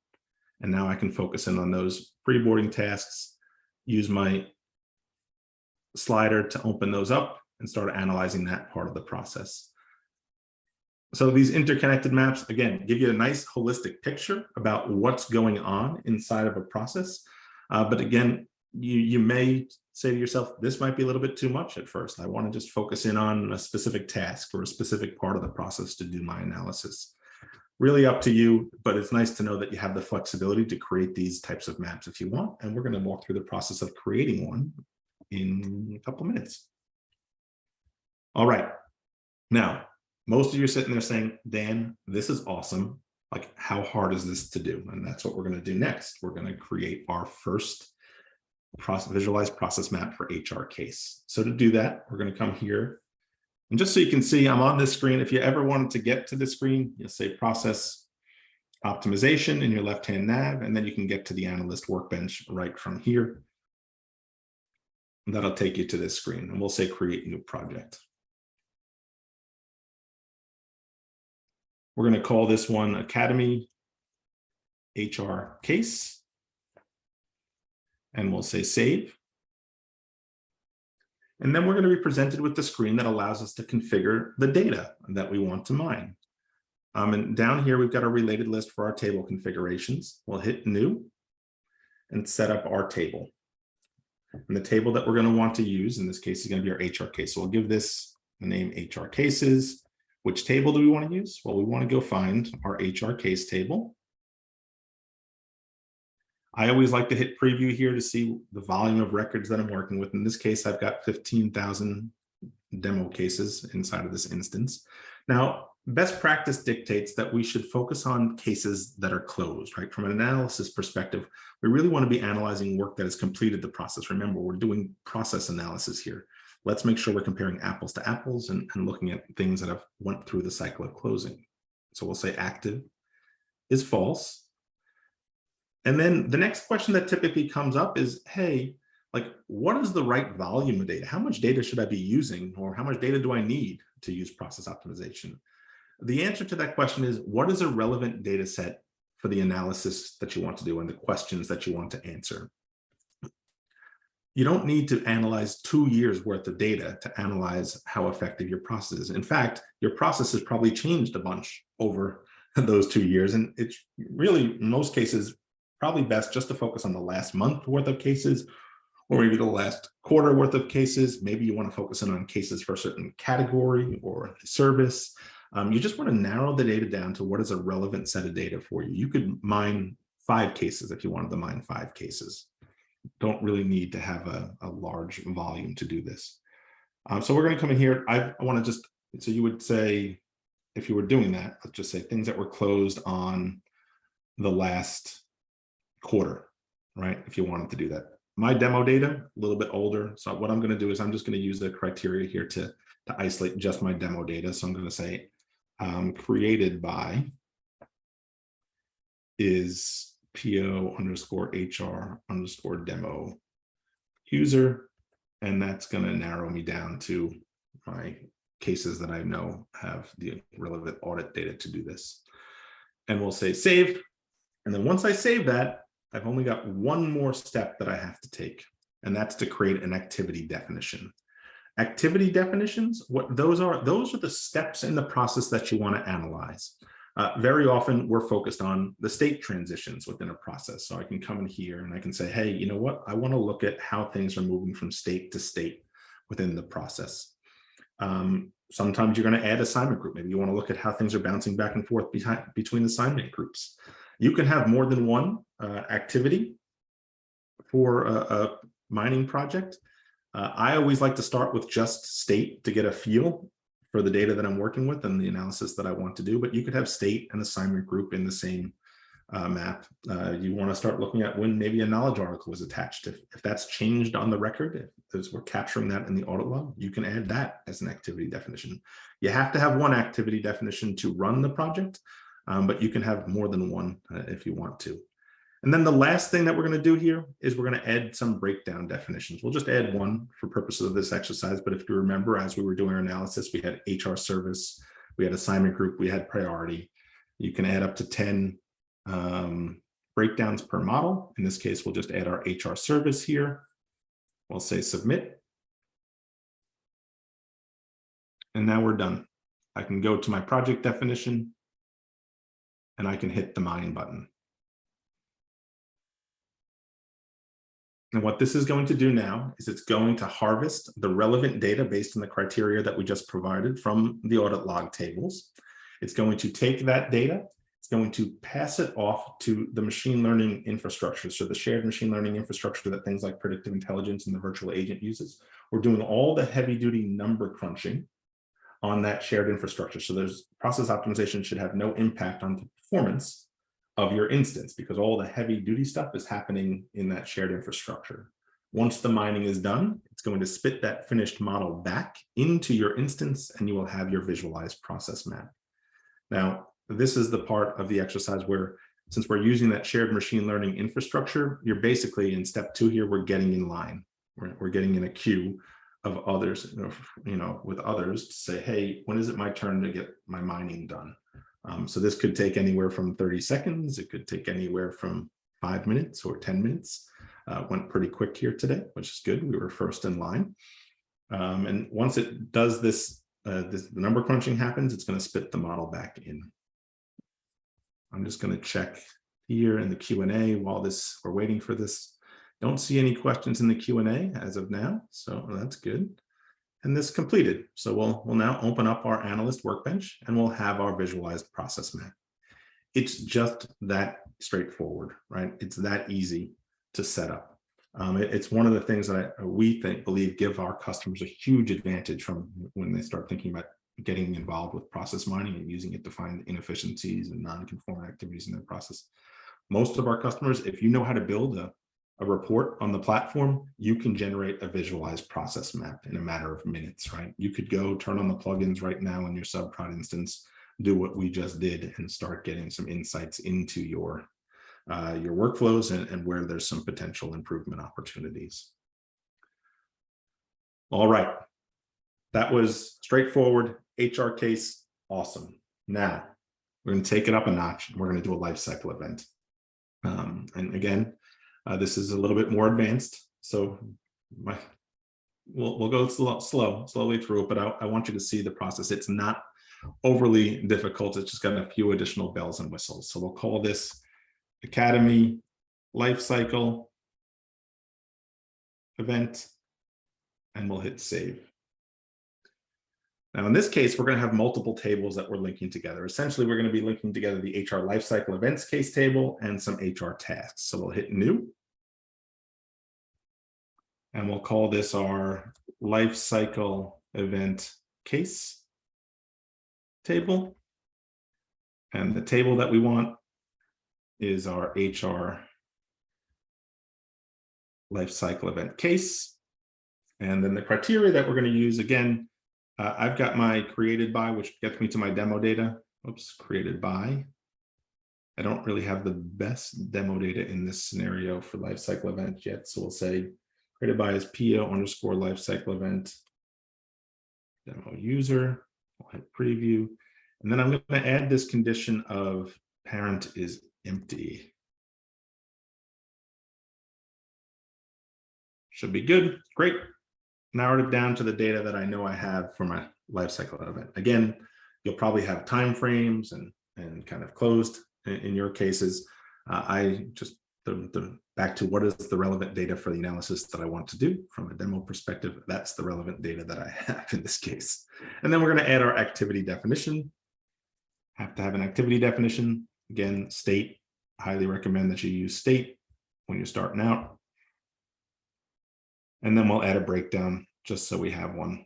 And now I can focus in on those pre-boarding tasks, use my slider to open those up and start analyzing that part of the process. So these interconnected maps, again, give you a nice holistic picture about what's going on inside of a process. But again, you may say to yourself, this might be a little bit too much at first. I want to just focus in on a specific task or a specific part of the process to do my analysis. Really up to you, but it's nice to know that you have the flexibility to create these types of maps if you want. And we're going to walk through the process of creating one in a couple of minutes. All right. Now, most of you are sitting there saying, Dan, this is awesome. Like, how hard is this to do? And that's what we're going to do next. We're going to create our first visualized process map for HR case. So to do that, we're going to come here. And just so you can see, I'm on this screen. If you ever wanted to get to the screen, you'll say Process Optimization in your left-hand nav, and then you can get to the Analyst Workbench right from here. And that'll take you to this screen, and we'll say Create New Project. We're going to call this one Academy HR Case. And we'll say Save. And then we're going to be presented with the screen that allows us to configure the data that we want to mine. And down here, we've got a related list for our table configurations. We'll hit New and set up our table. And the table that we're going to want to use in this case is going to be our HR case. So we'll give this the name HR Cases. Which table do we want to use? Well, we want to go find our HR case table. I always like to hit preview here to see the volume of records that I'm working with. In this case, I've got 15,000 demo cases inside of this instance. Now, best practice dictates that we should focus on cases that are closed, right? From an analysis perspective, we really want to be analyzing work that has completed the process. Remember, we're doing process analysis here. Let's make sure we're comparing apples to apples and looking at things that have went through the cycle of closing. So we'll say active is false. And then the next question that typically comes up is, hey, like, what is the right volume of data? How much data should I be using, or how much data do I need to use process optimization? The answer to that question is, what is a relevant data set for the analysis that you want to do and the questions that you want to answer? You don't need to analyze 2 years worth of data to analyze how effective your process is. In fact, your process has probably changed a bunch over those 2 years. And it's really, in most cases, probably best just to focus on the last month worth of cases, or maybe the last quarter worth of cases. Maybe you want to focus in on cases for a certain category or service. You just want to narrow the data down to what is a relevant set of data for you. You could mine 5 cases if you wanted to mine 5 cases. Don't really need to have a large volume to do this. So we're going to come in here. I want to just, so you would say, if you were doing that, let's just say things that were closed on the last quarter, right? If you wanted to do that. My demo data, a little bit older. So what I'm going to do is I'm just going to use the criteria here to isolate just my demo data. So I'm going to say created by is PO_HR_demo user. And that's going to narrow me down to my cases that I know have the relevant audit data to do this. And we'll say save. And then once I save that, I've only got one more step that I have to take, and that's to create an activity definition. Activity definitions, what those are the steps in the process that you want to analyze. Very often we're focused on the state transitions within a process. So I can come in here and I can say, hey, you know what? I want to look at how things are moving from state to state within the process. Sometimes you're going to add assignment group. Maybe you want to look at how things are bouncing back and forth between assignment groups. You can have more than one activity for a mining project. I always like to start with just state to get a feel for the data that I'm working with and the analysis that I want to do, but you could have state and assignment group in the same map, you want to start looking at when maybe a knowledge article was attached. If that's changed on the record, if we're capturing that in the audit log, you can add that as an activity definition. You have to have one activity definition to run the project, but you can have more than one if you want to. And then the last thing that we're going to do here is we're going to add some breakdown definitions. We'll just add one for purposes of this exercise. But if you remember, as we were doing our analysis, we had HR service, we had assignment group, we had priority. You can add up to 10 breakdowns per model. In this case, we'll just add our HR service here. We'll say submit. And now we're done. I can go to my project definition and I can hit the mine button. And what this is going to do now is it's going to harvest the relevant data based on the criteria that we just provided from the audit log tables. It's going to take that data, it's going to pass it off to the machine learning infrastructure. So the shared machine learning infrastructure that things like predictive intelligence and the virtual agent uses. We're doing all the heavy duty number crunching on that shared infrastructure. So there's process optimization should have no impact on the performance of your instance because all the heavy duty stuff is happening in that shared infrastructure. Once the mining is done, it's going to spit that finished model back into your instance and you will have your visualized process map. Now, this is the part of the exercise where, since we're using that shared machine learning infrastructure, you're basically in step 2 here, we're getting in line. We're getting in a queue of others, with others to say, hey, when is it my turn to get my mining done? So this could take anywhere from 30 seconds. It could take anywhere from 5 minutes or 10 minutes. Went pretty quick here today, which is good. We were first in line. And once it does this, the number crunching happens, it's going to spit the model back in. I'm just going to check here in the Q&A while we're waiting for this. Don't see any questions in the Q&A as of now, so that's good. And this completed. So we'll now open up our analyst workbench and we'll have our visualized process map. It's just that straightforward, right? It's that easy to set up. It's one of the things that we believe give our customers a huge advantage from when they start thinking about getting involved with process mining and using it to find inefficiencies and non-conforming activities in their process. Most of our customers, if you know how to build a report on the platform, you can generate a visualized process map in a matter of minutes, right? You could go turn on the plugins right now in your subprod instance, do what we just did and start getting some insights into your workflows and where there's some potential improvement opportunities. All right, that was straightforward HR case, awesome. Now we're going to take it up a notch and we're going to do a lifecycle event. And again, this is a little bit more advanced, so we'll go slowly through it, but I want you to see the process. It's not overly difficult. It's just got a few additional bells and whistles. So we'll call this Academy Lifecycle Event, and we'll hit save. Now, in this case, we're going to have multiple tables that we're linking together. Essentially, we're going to be linking together the HR Lifecycle Events case table and some HR tasks. So we'll hit New. And we'll call this our Lifecycle Event case table. And the table that we want is our HR Lifecycle Event case. And then the criteria that we're going to use, again, I've got my created by, which gets me to my demo data. Oops, created by. I don't really have the best demo data in this scenario for lifecycle event yet. So we'll say created by is PO_lifecycle event demo user. I'll hit preview. And then I'm going to add this condition of parent is empty. Should be good. Great. Narrowed it down to the data that I know I have for my lifecycle event. Again, you'll probably have timeframes and kind of closed in your cases. I just back to what is the relevant data for the analysis that I want to do from a demo perspective. That's the relevant data that I have in this case. And then we're going to add our activity definition. Have to have an activity definition. Again, state. Highly recommend that you use state when you're starting out. And then we'll add a breakdown just so we have one.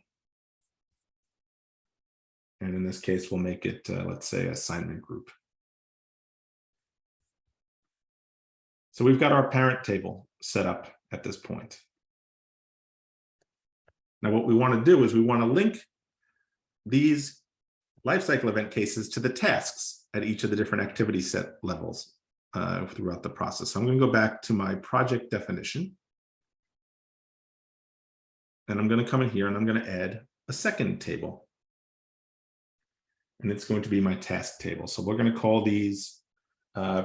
And in this case, we'll make it, let's say, assignment group. So we've got our parent table set up at this point. Now what we want to do is we want to link these lifecycle event cases to the tasks at each of the different activity set levels throughout the process. So I'm going to go back to my project definition. And I'm going to come in here and I'm going to add a second table. And it's going to be my task table. So we're going to call these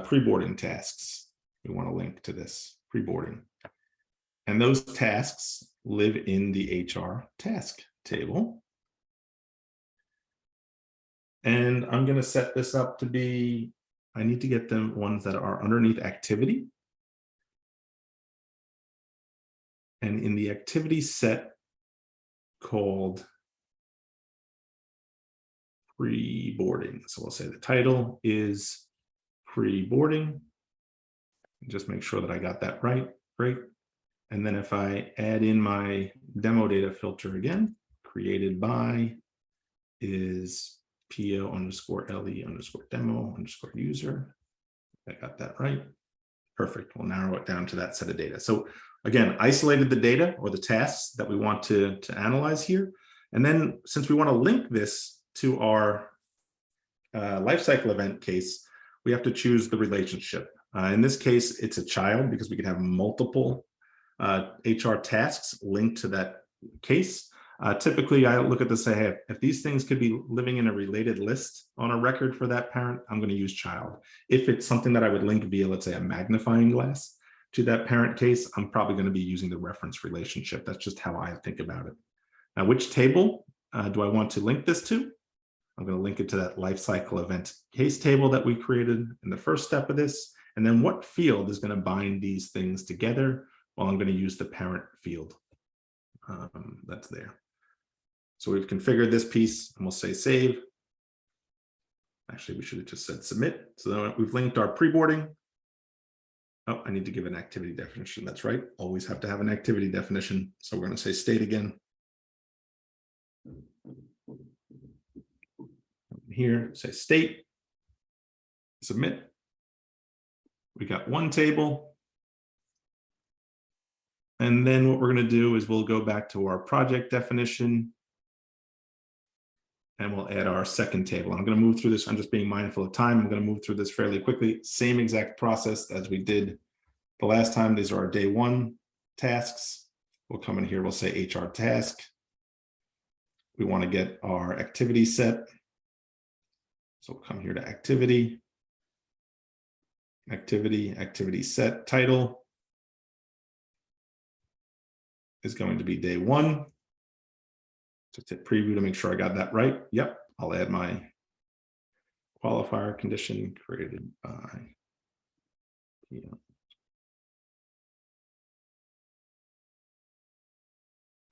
pre-boarding tasks. We want to link to this pre-boarding. And those tasks live in the HR task table. And I'm going to set this up to be, I need to get the ones that are underneath activity. And in the activity set called pre-boarding. So we'll say the title is pre-boarding. Just make sure that I got that right. Great. And then if I add in my demo data filter again, created by is PO_LE_demo_user. I got that right. Perfect. We'll narrow it down to that set of data. So again, isolated the data or the tasks that we want to analyze here. And then since we want to link this to our lifecycle event case, we have to choose the relationship. In this case, it's a child because we can have multiple HR tasks linked to that case. Typically, I look at this and say, hey, if these things could be living in a related list on a record for that parent, I'm going to use child. If it's something that I would link via, let's say, a magnifying glass to that parent case, I'm probably going to be using the reference relationship. That's just how I think about it. Now, which table do I want to link this to? I'm going to link it to that lifecycle event case table that we created in the first step of this. And then what field is going to bind these things together? Well, I'm going to use the parent field that's there. So we've configured this piece and we'll say save. Actually, we should have just said submit. So then we've linked our pre-boarding. Oh, I need to give an activity definition. That's right. Always have to have an activity definition. So we're going to say state again. Here, say state, submit. We got one table. And then what we're going to do is we'll go back to our project definition. And we'll add our second table. I'm going to move through this. I'm just being mindful of time. I'm going to move through this fairly quickly. Same exact process as we did the last time. These are our day one tasks. We'll come in here. We'll say HR task. We want to get our activity set. So we'll come here to activity, activity set title is going to be day one. Just hit preview to make sure I got that right. Yep, I'll add my qualifier condition created by,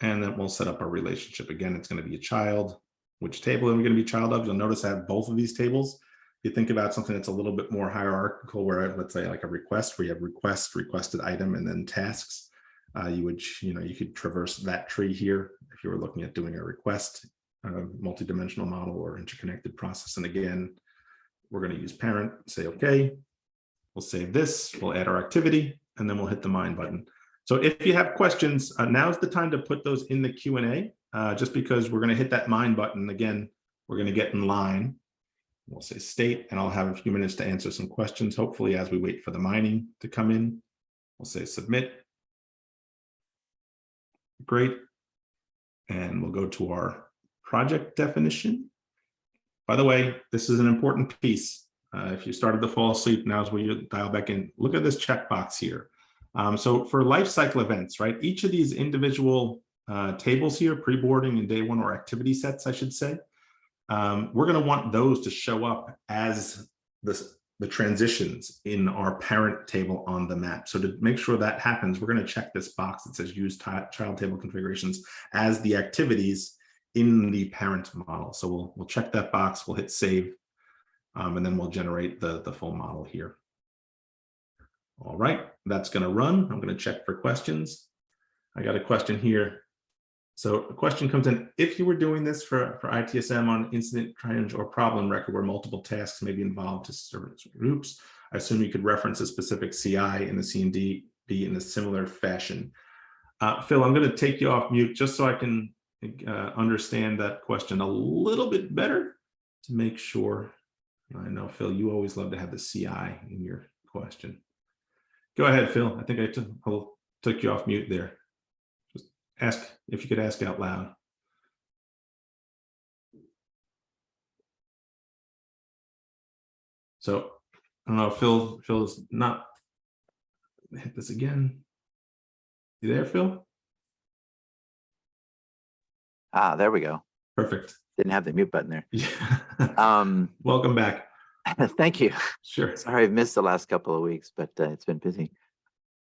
and then we'll set up our relationship. Again, it's going to be a child. Which table are we going to be child of? You'll notice I have both of these tables. If you think about something that's a little bit more hierarchical, where let's say like a request, where you have request, requested item, and then tasks, you could traverse that tree here if you were looking at doing a request, multi-dimensional model or interconnected process. And again, we're going to use parent, say okay. We'll save this, we'll add our activity, and then we'll hit the mine button. So if you have questions, now's the time to put those in the Q&A. Just because we're going to hit that mine button again, we're going to get in line. We'll say state, and I'll have a few minutes to answer some questions, hopefully as we wait for the mining to come in. We'll say submit. Great. And we'll go to our project definition. By the way, this is an important piece. If you started to fall asleep, now's where you dial back in. Look at this checkbox here. So for lifecycle events, right, each of these individual tables here, pre-boarding and day one, or activity sets, I should say, we're going to want those to show up as the transitions in our parent table on the map. So to make sure that happens, we're going to check this box that says use child table configurations as the activities in the parent model. So we'll check that box, we'll hit save, and then we'll generate the full model here. All right, that's going to run. I'm going to check for questions. I got a question here. So a question comes in: if you were doing this for ITSM on incident, change, or problem record where multiple tasks may be involved to service groups, I assume you could reference a specific CI in the CMDB in a similar fashion. Phil, I'm going to take you off mute just so I can understand that question a little bit better to make sure. I know, Phil, you always love to have the CI in your question. Go ahead, Phil. I think I took you off mute there. Just ask if you could ask out loud. So I don't know, Phil's not, hit this again. You there, Phil? Ah, there we go. Perfect. Didn't have the mute button there. Yeah. Welcome back. Thank you. Sure. Sorry, I've missed the last couple of weeks, but it's been busy.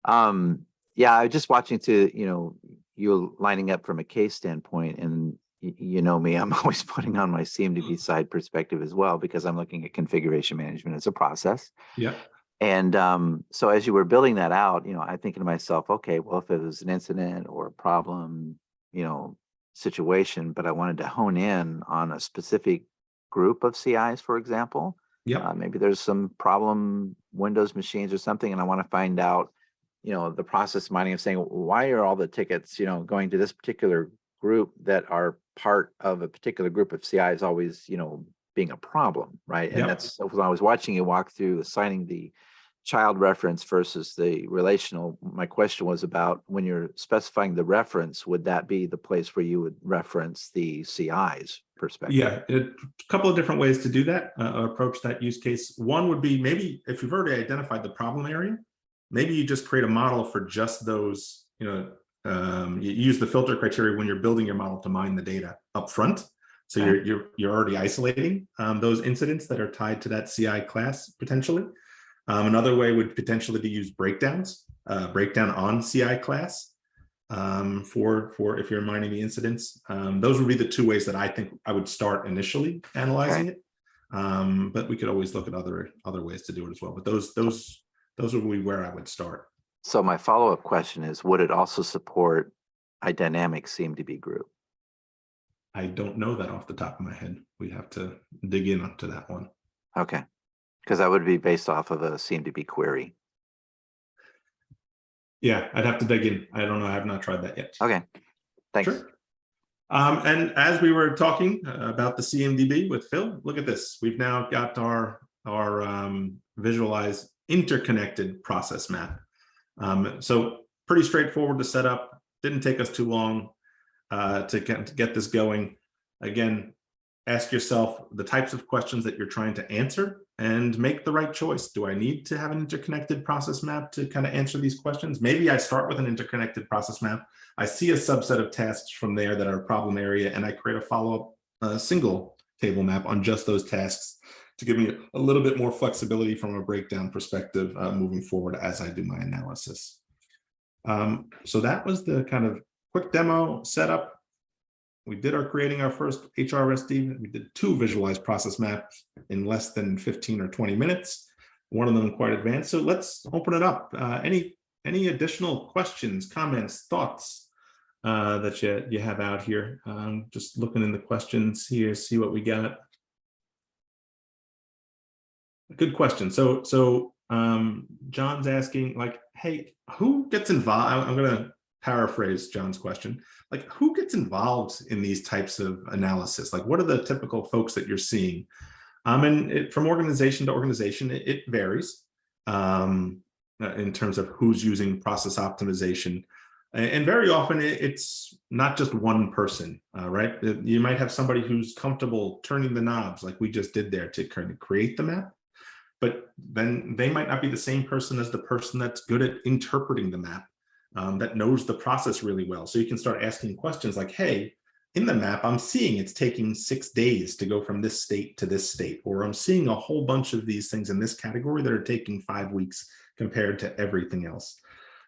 Yeah, I was just watching you lining up from a case standpoint, and you know me, I'm always putting on my CMDB side perspective as well, because I'm looking at configuration management as a process. Yeah. And so as you were building that out, I'm thinking to myself, okay, well, if it was an incident or a problem, situation, but I wanted to hone in on a specific group of CIs, for example. Yeah. Maybe there's some problem Windows machines or something, and I want to find out, the process mining of saying, why are all the tickets, going to this particular group that are part of a particular group of CIs always, being a problem, right? And that's when I was watching you walk through assigning the child reference versus the relational. My question was about, when you're specifying the reference, would that be the place where you would reference the CI's perspective? Yeah, a couple of different ways to do that, approach that use case. One would be, maybe if you've already identified the problem area, maybe you just create a model for just those, you use the filter criteria when you're building your model to mine the data up front. So you're already isolating those incidents that are tied to that CI class potentially. Another way would potentially be use breakdowns, breakdown on CI class for if you're mining the incidents. Those would be the two ways that I think I would start initially analyzing it. But we could always look at other ways to do it as well. But those would be where I would start. So my follow-up question is, would it also support a dynamic CMDB group? I don't know that off the top of my head. We'd have to dig in onto that one. Okay. Because that would be based off of a CMDB query. Yeah, I'd have to dig in. I don't know. I have not tried that yet. Okay, thanks. Sure. And as we were talking about the CMDB with Phil, look at this. We've now got our visualized interconnected process map. So pretty straightforward to set up. Didn't take us too long to get this going. Again, ask yourself the types of questions that you're trying to answer and make the right choice. Do I need to have an interconnected process map to kind of answer these questions? Maybe I start with an interconnected process map. I see a subset of tasks from there that are a problem area, and I create a follow-up single table map on just those tasks to give me a little bit more flexibility from a breakdown perspective moving forward as I do my analysis. So that was the kind of quick demo setup. We did creating our first HRSD. We did 2 visualized process maps in less than 15 or 20 minutes. One of them quite advanced. So let's open it up. Any additional questions, comments, thoughts that you have out here? Just looking in the questions here, see what we got. Good question. So John's asking, like, hey, who gets involved? I'm going to paraphrase John's question. Like, who gets involved in these types of analysis? Like, what are the typical folks that you're seeing? And from organization to organization, it varies in terms of who's using process optimization. And very often it's not just one person, right? You might have somebody who's comfortable turning the knobs like we just did there to kind of create the map, but then they might not be the same person as the person that's good at interpreting the map. That knows the process really well. So you can start asking questions like, hey, in the map, I'm seeing it's taking 6 days to go from this state to this state, or I'm seeing a whole bunch of these things in this category that are taking 5 weeks compared to everything else.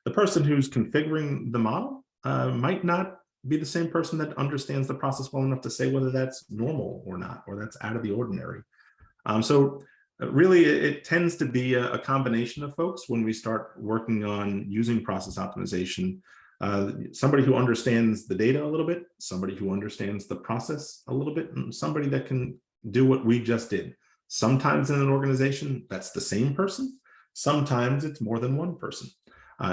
The person who's configuring the model might not be the same person that understands the process well enough to say whether that's normal or not, or that's out of the ordinary. So really, it tends to be a combination of folks when we start working on using process optimization. Somebody who understands the data a little bit, somebody who understands the process a little bit, and somebody that can do what we just did. Sometimes in an organization, that's the same person. Sometimes it's more than one person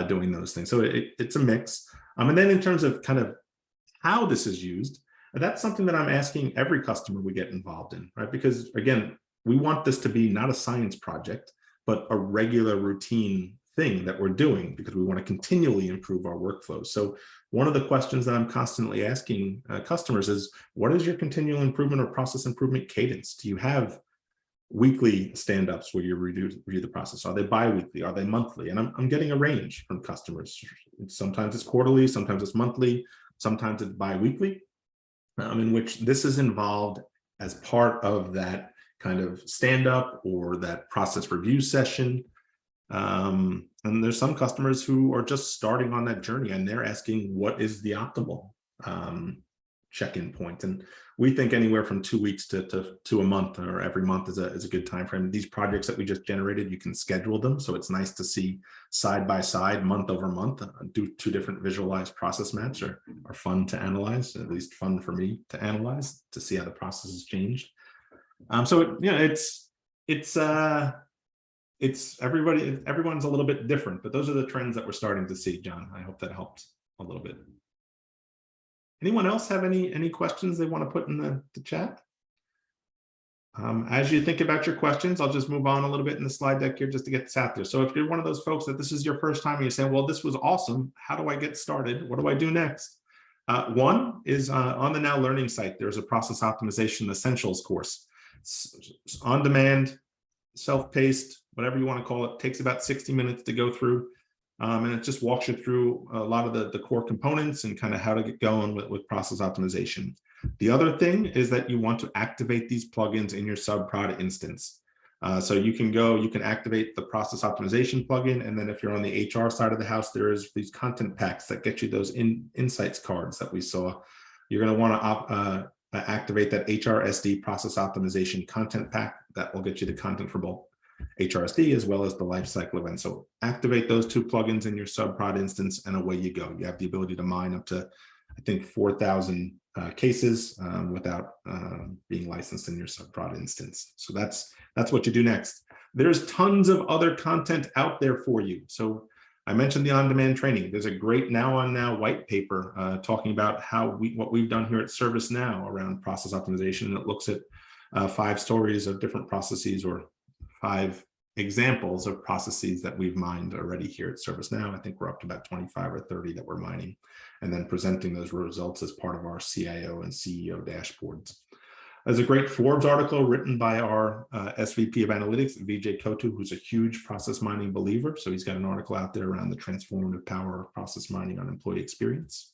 doing those things. So it's a mix. And then in terms of kind of how this is used, that's something that I'm asking every customer we get involved in, right? Because again, we want this to be not a science project, but a regular routine thing that we're doing because we want to continually improve our workflows. So one of the questions that I'm constantly asking customers is, what is your continual improvement or process improvement cadence? Do you have weekly stand-ups where you review the process? Are they bi-weekly? Are they monthly? And I'm getting a range from customers. Sometimes it's quarterly, sometimes it's monthly, sometimes it's bi-weekly, in which this is involved as part of that kind of stand-up or that process review session. And there's some customers who are just starting on that journey and they're asking, what is the optimal check-in point? And we think anywhere from 2 weeks to a month, or every month is a good time frame. These projects that we just generated, you can schedule them. So it's nice to see side by side, month over month, do 2 different visualized process maps are fun to analyze, at least fun for me to analyze, to see how the process has changed. So everyone's a little bit different, but those are the trends that we're starting to see, John. I hope that helped a little bit. Anyone else have any questions they want to put in the chat? As you think about your questions, I'll just move on a little bit in the slide deck here just to get this out there. So if you're one of those folks that this is your first time and you're saying, well, this was awesome, how do I get started? What do I do next? One is on the Now Learning site, there's a Process Optimization Essentials course. It's on demand, self-paced, whatever you want to call it. Takes about 60 minutes to go through. And it just walks you through a lot of the core components and kind of how to get going with process optimization. The other thing is that you want to activate these plugins in your subprod instance. So you can activate the process optimization plugin. And then if you're on the HR side of the house, there is these content packs that get you those insights cards that we saw. You're going to want to activate that HRSD process optimization content pack that will get you the content for both HRSD as well as the Lifecycle Event. So activate those 2 plugins in your subprod instance and away you go. You have the ability to mine up to, I think, 4,000 cases without being licensed in your subprod instance. So that's what you do next. There's tons of other content out there for you. So I mentioned the on-demand training. There's a great Now on Now white paper talking about what we've done here at Servicenow around process optimization. And it looks at 5 stories of different processes, or 5 examples of processes that we've mined already here at Servicenow. I think we're up to about 25 or 30 that we're mining, and then presenting those results as part of our CIO and CEO dashboards. There's a great Forbes article written by our SVP of Analytics, Vijay Kotu, who's a huge process mining believer. So he's got an article out there around the transformative power of process mining on employee experience.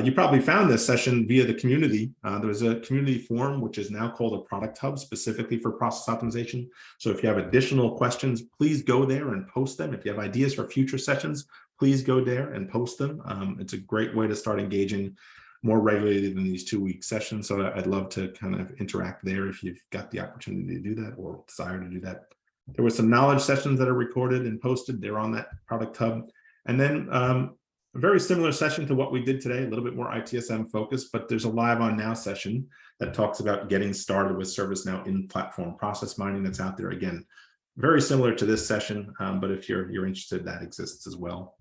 You probably found this session via the community. There was a community forum, which is now called a product hub specifically for process optimization. So if you have additional questions, please go there and post them. If you have ideas for future sessions, please go there and post them. It's a great way to start engaging more regularly than these 2-week sessions. So I'd love to kind of interact there if you've got the opportunity to do that or desire to do that. There were some knowledge sessions that are recorded and posted. They're on that product hub. And then a very similar session to what we did today, a little bit more ITSM focused, but there's a Live on Now session that talks about getting started with ServiceNow in-platform process mining that's out there. Again, very similar to this session, but if you're interested, that exists as well.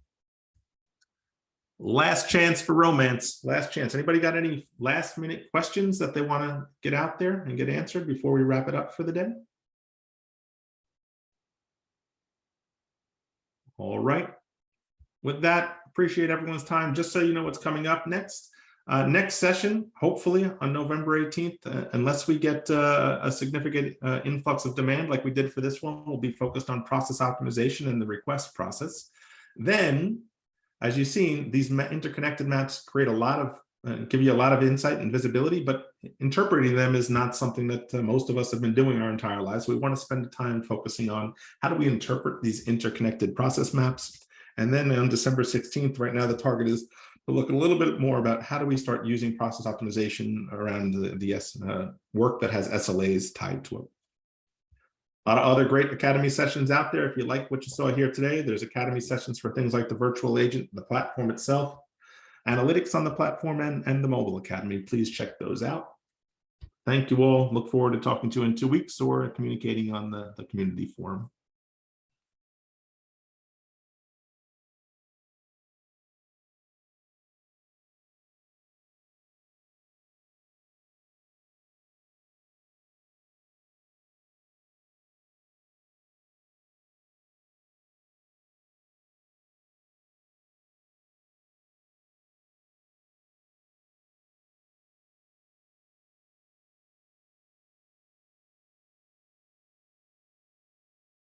Last chance for romance. Last chance. Anybody got any last minute questions that they want to get out there and get answered before we wrap it up for the day? All right. With that, appreciate everyone's time. Just so you know what's coming up next. Next session, hopefully on November 18th, unless we get a significant influx of demand like we did for this one, we'll be focused on process optimization and the request process. Then, as you've seen, these interconnected maps create a lot of, give you a lot of insight and visibility, but interpreting them is not something that most of us have been doing our entire lives. We want to spend time focusing on how do we interpret these interconnected process maps. And then on December 16th, right now, the target is to look a little bit more about how do we start using process optimization around the work that has SLAs tied to it. A lot of other great Academy sessions out there. If you like what you saw here today, there's Academy sessions for things like the virtual agent, the platform itself, analytics on the platform, and the mobile academy. Please check those out. Thank you all. Look forward to talking to you in 2 weeks or communicating on the community forum.